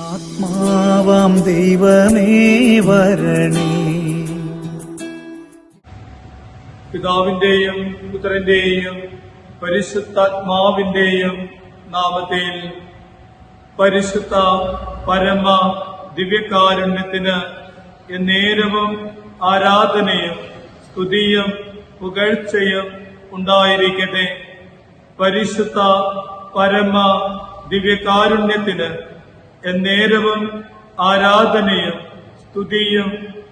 ആത്മാവാം ദൈവമേ വരണേ. പിതാവിന്റെയും പുത്രന്റെയും പരിശുദ്ധാത്മാവിന്റെയും നാമത്തിൽ പരിശുദ്ധ പരമ ദിവ്യകാരുണ്യത്തിന് എന്നേരവും ആരാധനയും സ്തുതിയും പുകഴ്ചയും ഉണ്ടായിരിക്കട്ടെ. പരിശുദ്ധ പരമ ദിവ്യകാരുണ്യത്തിന് എന്നേരവും ആരാധനയും സ്തുതിയും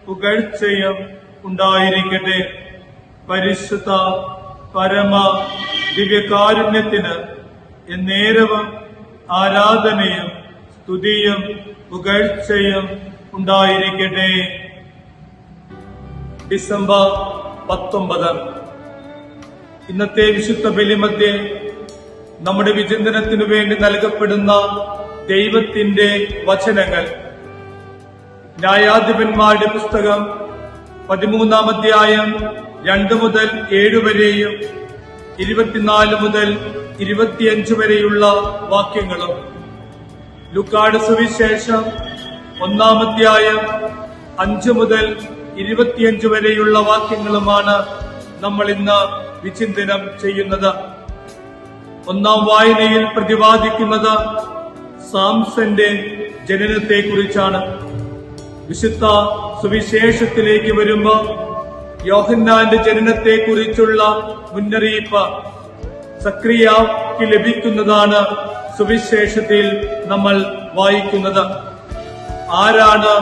പുകഴ്ചയും ഉണ്ടായിരിക്കട്ടെ. പരിശുദ്ധ പരമ ദിവ്യകാരുണ്യത്തിന് എന്നേരവും ആരാധനയും സ്തുതിയും പുകഴ്ചയും ഉണ്ടായിരിക്കട്ടെ. ഡിസംബർ 19 ഇന്നത്തെ വിശുദ്ധ ബലിമധ്യേ നമ്മുടെ വിചിന്തനത്തിനു വേണ്ടി നൽകപ്പെടുന്ന ദൈവത്തിന്റെ വചനങ്ങൾ ന്യായാധിപന്മാരുടെ പുസ്തകം 13-ാം അധ്യായം 2 മുതൽ 7 വരെയും 24 മുതൽ 25 വരെയുള്ള വാക്യങ്ങളും ലൂക്കായുടെ സുവിശേഷം 1-ാം അധ്യായം 5 മുതൽ 25 വരെയുള്ള വാക്യങ്ങളുമാണ് നമ്മൾ ഇന്ന് വിചിന്തനം ചെയ്യുന്നത്. 1-ാം വായനയിൽ പ്രതിപാദിക്കുന്നത് സാംസന്റെ ജനനത്തെക്കുറിച്ചാണ്. വിശുദ്ധ സുവിശേഷത്തിലേക്ക് വരുമ്പോൾ യോഹന്നാന്റെ ജനനത്തെക്കുറിച്ചുള്ള മുന്നറിയിപ്പ് സക്രിയയ്ക്ക് ലഭിക്കുന്നതാണ് സുവിശേഷത്തിൽ നമ്മൾ വായിക്കുന്നത്. ആരാണ്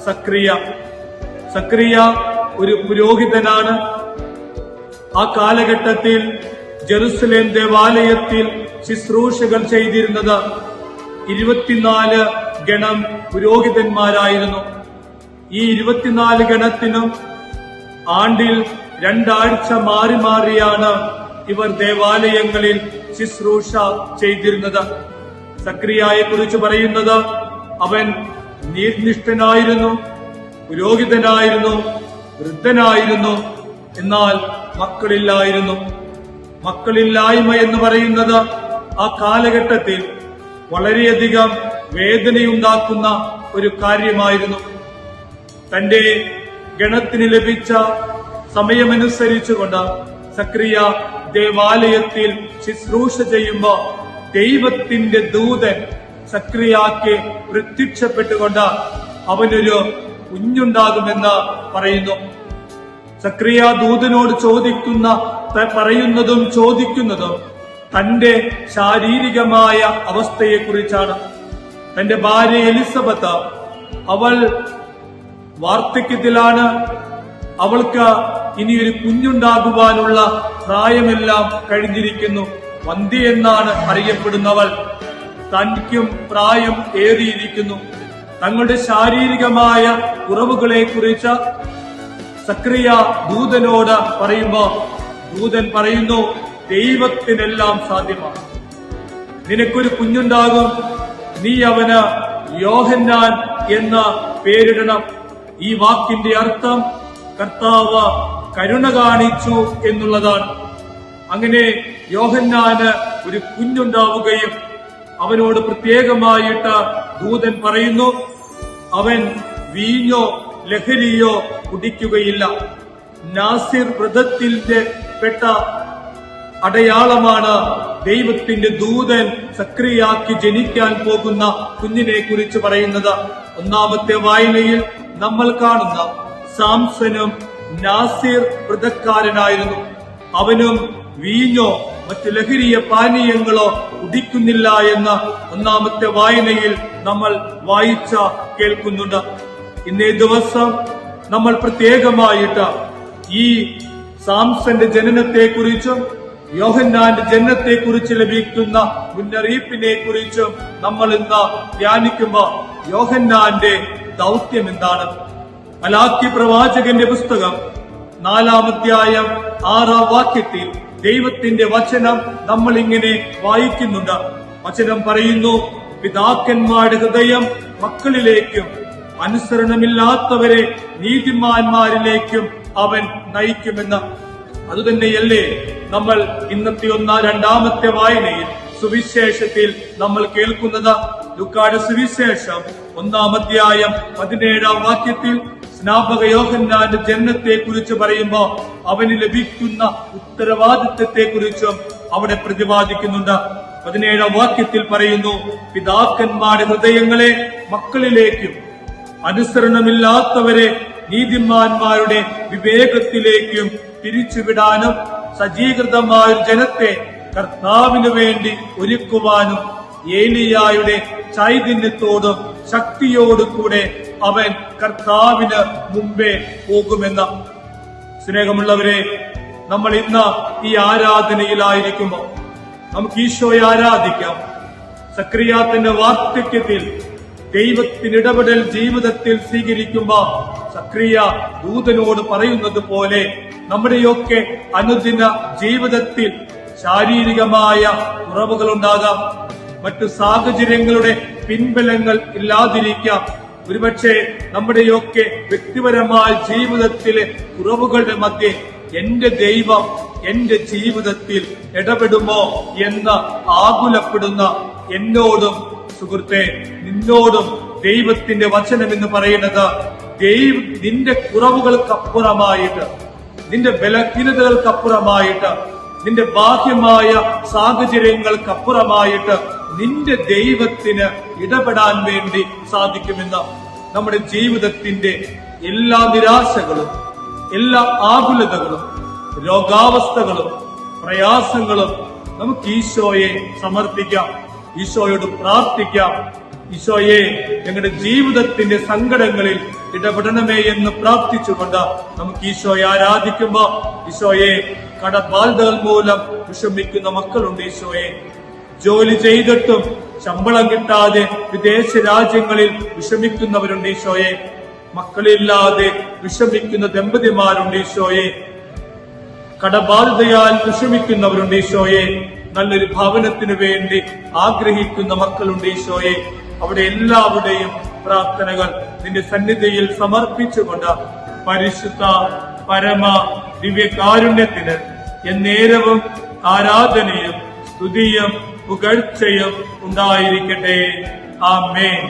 സക്രിയ? സക്രിയ ഒരു പുരോഹിതനാണ്. ആ കാലഘട്ടത്തിൽ ജെറുസലേം ദേവാലയത്തിൽ ശുശ്രൂഷകൾ ചെയ്തിരുന്നത് 24 ഗണം പുരോഹിതന്മാരായിരുന്നു. ഈ 24 ഗണത്തിനും ആണ്ടിൽ 2 ആഴ്ച മാറി മാറിയാണ് ഇവർ ദേവാലയങ്ങളിൽ ശുശ്രൂഷ ചെയ്തിരുന്നത്. സക്രിയയെ കുറിച്ച് പറയുന്നത് അവൻ നീതിനിഷ്ഠനായിരുന്നു, പുരോഹിതനായിരുന്നു, വൃദ്ധനായിരുന്നു, എന്നാൽ മക്കളില്ലായിരുന്നു. മക്കളില്ലായ്മ എന്ന് പറയുന്നത് ആ കാലഘട്ടത്തിൽ വളരെയധികം വേദനയുണ്ടാക്കുന്ന ഒരു കാര്യമായിരുന്നു. തന്റെ ഗണത്തിന് ലഭിച്ച സമയമനുസരിച്ചുകൊണ്ട് സക്രിയ ദേവാലയത്തിൽ ശുശ്രൂഷ ചെയ്യുമ്പോൾ ദൈവത്തിന്റെ ദൂതൻ സക്രിയയ്ക്ക് പ്രത്യക്ഷപ്പെട്ടുകൊണ്ട് അവനൊരു കുഞ്ഞുണ്ടാകുമെന്ന് പറയുന്നു. സക്രിയ ദൂതനോട് പറയുന്നതും ചോദിക്കുന്നതും തന്റെ ശാരീരികമായ അവസ്ഥയെക്കുറിച്ചാണ്. തന്റെ ഭാര്യ എലിസബത്ത് അവൾ വാർദ്ധക്യത്തിലാണ്. അവൾക്ക് ഇനിയൊരു കുഞ്ഞുണ്ടാകുവാനുള്ള പ്രായമെല്ലാം കഴിഞ്ഞിരിക്കുന്നു. വന്ധ്യ എന്നാണ് അറിയപ്പെടുന്നവൾ. തനിക്കും പ്രായം ഏറിയിരിക്കുന്നു. തങ്ങളുടെ ശാരീരികമായ കുറവുകളെ കുറിച്ച് സക്രിയ ദൂതനോട് പറയുമ്പോ ദൂതൻ പറയുന്നു, ദൈവത്തിനെല്ലാം സാധ്യമാണ്. നിനക്കൊരു കുഞ്ഞുണ്ടാകും, നീ അവന് യോഹന്നാൻ എന്ന പേരിടണം. ഈ വാക്കിന്റെ അർത്ഥം കർത്താവ് കരുണ കാണിച്ചു എന്നുള്ളതാണ്. അങ്ങനെ യോഹന്നാന് ഒരു കുഞ്ഞുണ്ടാവുകയും അവനോട് പ്രത്യേകമായിട്ട് ദൂതൻ പറയുന്നു, അവൻ വീഞ്ഞോ ലഹരിയോ കുടിക്കുകയില്ല. നാസിർ വ്രതത്തിന്റെ പെട്ട അടയാളമാണ് ദൈവത്തിന്റെ ദൂതൻ സക്രിയയ്ക്ക് ജനിക്കാൻ പോകുന്ന കുഞ്ഞിനെ കുറിച്ച് പറയുന്നത്. 1-ാമത്തെ വായനയിൽ നമ്മൾ കാണുന്ന സാംസനും നാസിർ വ്രതക്കാരനായിരുന്നു. അവനും വീഞ്ഞോ മറ്റു ലഹരിയ പാനീയങ്ങളോ കുടിക്കുന്നില്ല എന്ന് 1-ാമത്തെ വായനയിൽ നമ്മൾ വായിച്ച കേൾക്കുന്നുണ്ട്. ഇന്നേ ദിവസം നമ്മൾ പ്രത്യേകമായിട്ട് ഈ സാംസന്റെ ജനനത്തെക്കുറിച്ചും യോഹന്നാന്റെ ജനനത്തെക്കുറിച്ച് ലഭിക്കുന്ന മുന്നറിയിപ്പിനെ കുറിച്ചും നമ്മൾ ഇന്ന് ധ്യാനിക്കുമ്പോൾ യോഹന്നാന്റെ ദൗത്യം എന്താണ്? മലാക്കി പ്രവാചകന്റെ പുസ്തകം 4-ാം അധ്യായം 6-ാം വാക്യത്തിൽ ദൈവത്തിന്റെ വചനം നമ്മൾ ഇങ്ങനെ വായിക്കുന്നുണ്ട്. വചനം പറയുന്നു, പിതാക്കന്മാരുടെ ഹൃദയം മക്കളിലേക്കും അനുസരണമില്ലാത്തവരെ നീതിമാന്മാരിലേക്കും അവൻ നയിക്കുമെന്ന്. അതുതന്നെയല്ലേ നമ്മൾ ഇന്നത്തെ 2-ാമത്തെ വായനയിൽ സുവിശേഷത്തിൽ നമ്മൾ കേൾക്കുന്നത്? ലൂക്കായുടെ സുവിശേഷം 1-ാം അധ്യായം 17-ാം വാക്യത്തിൽ സ്നാപക യോഹന്നാന്റെ ജനനത്തെ കുറിച്ച് പറയുമ്പോൾ അവന് ലഭിക്കുന്ന ഉത്തരവാദിത്വത്തെ കുറിച്ചും അവിടെ പ്രതിപാദിക്കുന്നുണ്ട്. 17-ാം വാക്യത്തിൽ പറയുന്നു, പിതാക്കന്മാരുടെ ഹൃദയങ്ങളെ മക്കളിലേക്കും അനുസരണമില്ലാത്തവരെ നീതിമാന്മാരുടെ വിവേകത്തിലേക്കും തിരിച്ചുവിടാനും സജ്ജീകൃതമായ ഒരു ജനത്തെ കർത്താവിനു വേണ്ടി ഒരുക്കുവാനും ഏലിയായുടെ ചൈതന്യത്തോടും ശക്തിയോടും കൂടെ അവൻ കർത്താവിന് മുമ്പേ പോകുമെന്ന. സ്നേഹമുള്ളവരെ, നമ്മൾ ഇന്ന് ഈ ആരാധനയിലായിരിക്കുമ്പോൾ നമുക്ക് ഈശോയെ ആരാധിക്കാം. സക്രിയാത്തിന്റെ വാർദ്ധക്യത്തിൽ ദൈവത്തിന് ഇടപെടൽ ജീവിതത്തിൽ സ്വീകരിക്കുമ്പോൾ സക്രിയ ദൂതനോട് പറയുന്നത് പോലെ നമ്മുടെയൊക്കെ അനുദിന ജീവിതത്തിൽ ശാരീരികമായ കുറവുകൾ ഉണ്ടാകാം, മറ്റു സാഹചര്യങ്ങളുടെ പിൻബലങ്ങൾ ഇല്ലാതിരിക്കാം. ഒരുപക്ഷെ നമ്മുടെയൊക്കെ വ്യക്തിപരമായ ജീവിതത്തിലെ കുറവുകളുടെ മധ്യേ എന്റെ ദൈവം എന്റെ ജീവിതത്തിൽ ഇടപെടുമോ എന്ന് ആകുലപ്പെടുന്ന എന്നോടും സുഹൃത്തെ, നിന്നോടും ദൈവത്തിന്റെ വചനം എന്ന് പറയുന്നത് നിന്റെ കുറവുകൾക്കപ്പുറമായിട്ട്, നിന്റെ ബലഹീനതകൾക്കപ്പുറമായിട്ട്, നിന്റെ ബാഹ്യമായ സാഹചര്യങ്ങൾക്കപ്പുറമായിട്ട് നിന്റെ ദൈവത്തിന് ഇടപെടാൻ വേണ്ടി സാധിക്കുമെന്ന്. നമ്മുടെ ജീവിതത്തിന്റെ എല്ലാ നിരാശകളും, എല്ലാ ആകുലതകളും, രോഗാവസ്ഥകളും, പ്രയാസങ്ങളും നമുക്ക് ഈശോയെ സമർപ്പിക്കാം, ഈശോയോട് പ്രാർത്ഥിക്കാം. ഈശോയെ, ഞങ്ങളുടെ ജീവിതത്തിന്റെ സങ്കടങ്ങളിൽ ഇടപെടണമേ എന്ന് പ്രാർത്ഥിച്ചുകൊണ്ട് നമുക്ക് ഈശോയെ ആരാധിക്കുമ്പോ, ഈശോയെ, കടബാധ്യതകൾ മൂലം വിഷമിക്കുന്ന മക്കളുണ്ട്. ഈശോയെ, ജോലി ചെയ്തിട്ടും ശമ്പളം കിട്ടാതെ വിദേശ രാജ്യങ്ങളിൽ വിഷമിക്കുന്നവരുണ്ട്. ഈശോയെ, മക്കളില്ലാതെ വിഷമിക്കുന്ന ദമ്പതിമാരുണ്ട്. ഈശോയെ, കടബാധ്യതയാൽ വിഷമിക്കുന്നവരുണ്ട്. ഈശോയെ, നല്ലൊരു ഭവനത്തിനു വേണ്ടി ആഗ്രഹിക്കുന്ന മക്കളുണ്ട്. ഈശോയെ, അവിടെ എല്ലാവരുടെയും പ്രാർത്ഥനകൾ നിന്റെ സന്നിധിയിൽ സമർപ്പിച്ചുകൊണ്ട് പരിശുദ്ധ പരമ ദിവ്യകാരുണ്യത്തിന് എന്നേരവും ആരാധനയും സ്തുതിയും പുകഴ്ചയും ഉണ്ടായിരിക്കട്ടെ. ആമേൻ.